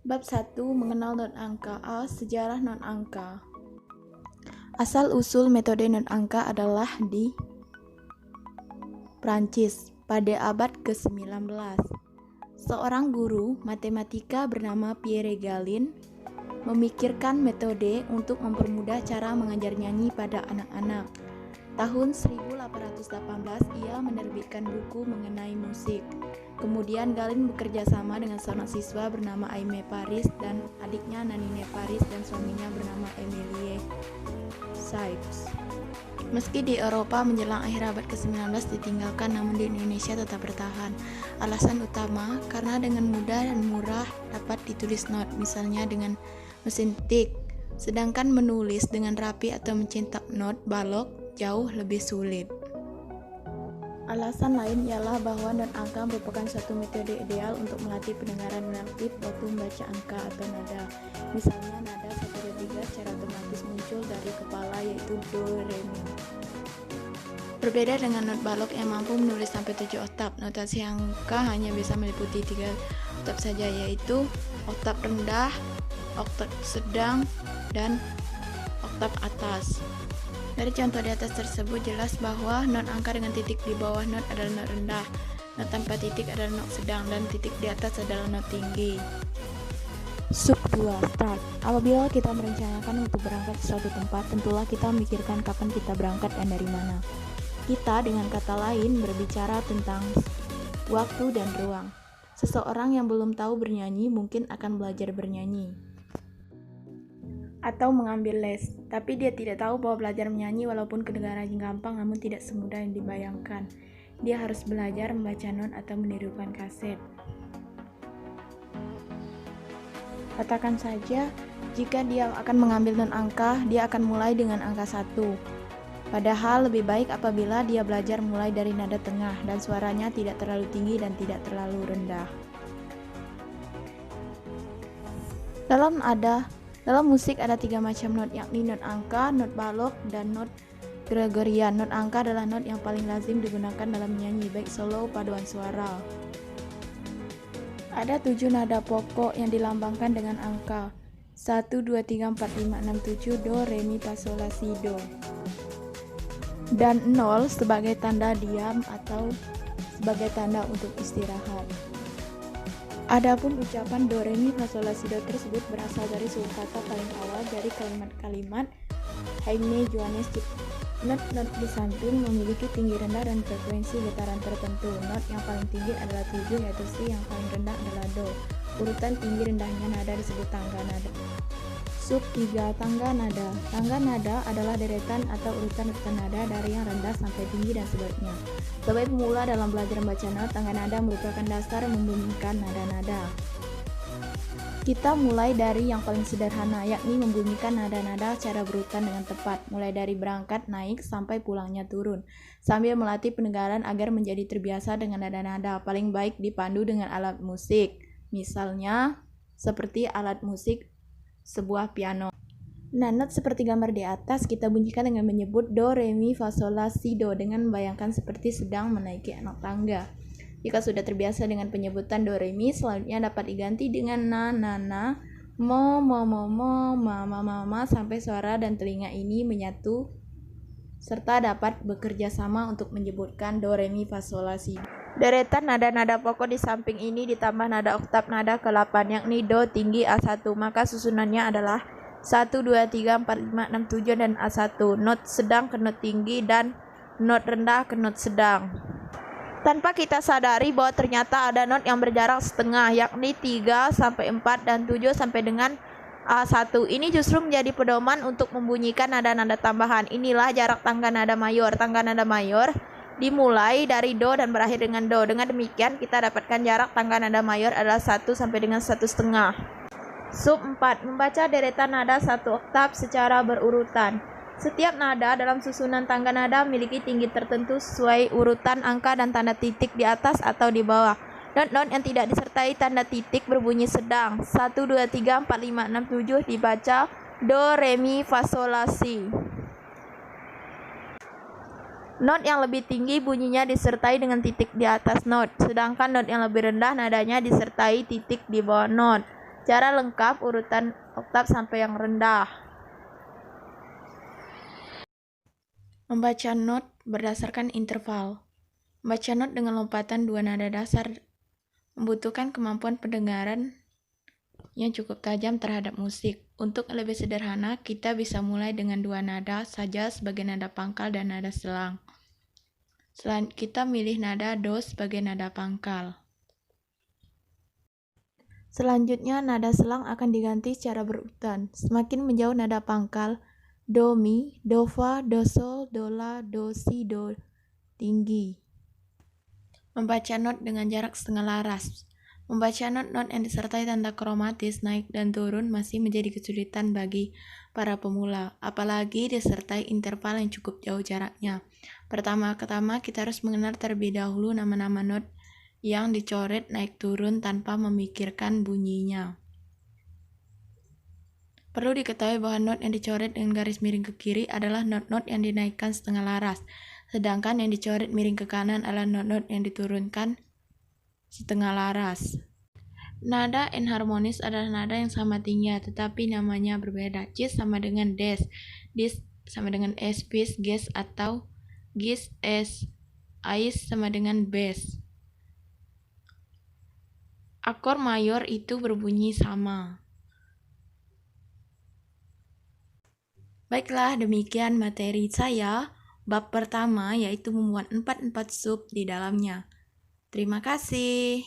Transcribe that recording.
Bab 1. Mengenal not angka. A. Sejarah not angka. Asal-usul metode not angka adalah di Prancis pada abad ke-19. Seorang guru matematika bernama Pierre Gallien memikirkan metode untuk mempermudah cara mengajar nyanyi pada anak-anak. Tahun 1818 ia menerbitkan buku mengenai musik. Kemudian Gallien bekerja sama dengan seorang siswa bernama Aimé Paris dan adiknya Nanine Paris dan suaminya bernama Emilie Sykes. Meski di Eropa menjelang akhir abad ke-19 ditinggalkan, namun di Indonesia tetap bertahan. Alasan utama karena dengan mudah dan murah dapat ditulis not, misalnya dengan mesin tik. Sedangkan menulis dengan rapi atau mencetak not balok jauh lebih sulit. Alasan lain ialah bahwa not angka merupakan suatu metode ideal untuk melatih pendengaran aktif waktu membaca angka atau nada. Misalnya nada 1, 2, 3 secara otomatis muncul dari kepala, yaitu do, re, mi. Berbeda dengan not balok yang mampu menulis sampai 7 oktav, notasi angka hanya bisa meliputi 3 oktav saja, yaitu oktav rendah, oktav sedang, dan oktav atas. Dari contoh di atas tersebut jelas bahwa not angka dengan titik di bawah not adalah not rendah, not tanpa titik adalah not sedang, dan titik di atas adalah not tinggi. Sub 2. Start. Apabila kita merencanakan untuk berangkat ke suatu tempat, tentulah kita memikirkan kapan kita berangkat dan dari mana. Kita dengan kata lain berbicara tentang waktu dan ruang. Seseorang yang belum tahu bernyanyi mungkin akan belajar bernyanyi atau mengambil les, tapi dia tidak tahu bahwa belajar menyanyi walaupun kedengarannya gampang namun tidak semudah yang dibayangkan. Dia harus belajar membaca not atau menirukan kaset. Katakan saja, jika dia akan mengambil not angka, dia akan mulai dengan angka 1. Padahal lebih baik apabila dia belajar mulai dari nada tengah dan suaranya tidak terlalu tinggi dan tidak terlalu rendah. Dalam musik ada 3 macam not, yakni not angka, not balok, dan not Gregorian. Not angka adalah not yang paling lazim digunakan dalam menyanyi, baik solo paduan suara. Ada 7 nada pokok yang dilambangkan dengan angka 1, 2, 3, 4, 5, 6, 7, do, re, mi, fa, sol, la, si, do. Dan 0 sebagai tanda diam atau sebagai tanda untuk istirahat. Adapun ucapan do, re, mi, fa, sol, la, si, do tersebut berasal dari suku kata paling awal dari kalimat-kalimat Jaime Johannes Cip. Not di samping memiliki tinggi rendah dan frekuensi getaran tertentu. Not yang paling tinggi adalah 7, yaitu si, yang paling rendah adalah do. Urutan tinggi rendahnya nada disebut tangga nada. Sub 3. Tangga nada. Tangga nada adalah deretan atau urutan-urutan nada dari yang rendah sampai tinggi dan sebaliknya. Sebagai pemula dalam belajar membaca not, tangga nada merupakan dasar membunyikan nada-nada. Kita mulai dari yang paling sederhana, yakni membunyikan nada-nada secara berurutan dengan tepat, mulai dari berangkat naik sampai pulangnya turun, sambil melatih pendengaran agar menjadi terbiasa dengan nada-nada. Paling baik dipandu dengan alat musik, misalnya seperti alat musik sebuah piano. Nah, not seperti gambar di atas kita bunyikan dengan menyebut do, re, mi, fa, sol, la, si, do dengan membayangkan seperti sedang menaiki anak tangga. Jika sudah terbiasa dengan penyebutan do, re, mi, selanjutnya dapat diganti dengan na, mo, ma, sampai suara dan telinga ini menyatu serta dapat bekerja sama untuk menyebutkan do, re, mi, fa, sol, la, si. Deretan nada-nada pokok di samping ini ditambah nada oktav nada ke-8, yakni do tinggi A1, maka susunannya adalah 1, 2, 3, 4, 5, 6, 7 dan A1. Not sedang ke not tinggi dan not rendah ke not sedang. Tanpa kita sadari bahwa ternyata ada not yang berjarak setengah, yakni 3 sampai 4 dan 7 sampai dengan A1. Ini justru menjadi pedoman untuk membunyikan nada-nada tambahan. Inilah jarak tangga nada mayor. Tangga nada mayor dimulai dari do dan berakhir dengan do. Dengan demikian kita dapatkan jarak tangga nada mayor adalah 1 sampai dengan 1,5. Sub 4. Membaca deretan nada 1 oktav secara berurutan. Setiap nada dalam susunan tangga nada memiliki tinggi tertentu sesuai urutan angka dan tanda titik di atas atau di bawah. Not-not yang tidak disertai tanda titik berbunyi sedang. 1, 2, 3, 4, 5, 6, 7 dibaca do, re, mi, fa, sol, la, si. Not yang lebih tinggi bunyinya disertai dengan titik di atas not, sedangkan not yang lebih rendah nadanya disertai titik di bawah not. Cara lengkap urutan oktav sampai yang rendah. Membaca not berdasarkan interval. Membaca not dengan lompatan 2 nada dasar membutuhkan kemampuan pendengaran yang cukup tajam terhadap musik. Untuk lebih sederhana, kita bisa mulai dengan 2 nada saja sebagai nada pangkal dan nada selang. Kita milih nada do sebagai nada pangkal. Selanjutnya, nada selang akan diganti secara berurutan. Semakin menjauh nada pangkal, do mi, do fa, do sol, do la, do si, do tinggi. Membaca not dengan jarak setengah laras. Membaca not yang disertai tanda kromatis naik dan turun masih menjadi kesulitan bagi para pemula, apalagi disertai interval yang cukup jauh jaraknya. Pertama-tama kita harus mengenal terlebih dahulu nama-nama not yang dicoret naik turun tanpa memikirkan bunyinya. Perlu diketahui bahwa not yang dicoret dengan garis miring ke kiri adalah not-not yang dinaikkan setengah laras, sedangkan yang dicoret miring ke kanan adalah not-not yang diturunkan setengah laras. Nada enharmonis adalah nada yang sama tingginya, tetapi namanya berbeda. Cis sama dengan des, dis sama dengan es, bis, ges atau gis, es, ais sama dengan bes. Akor mayor itu berbunyi sama. Baiklah, demikian materi saya. Bab pertama yaitu memuat 4 sub di dalamnya. Terima kasih.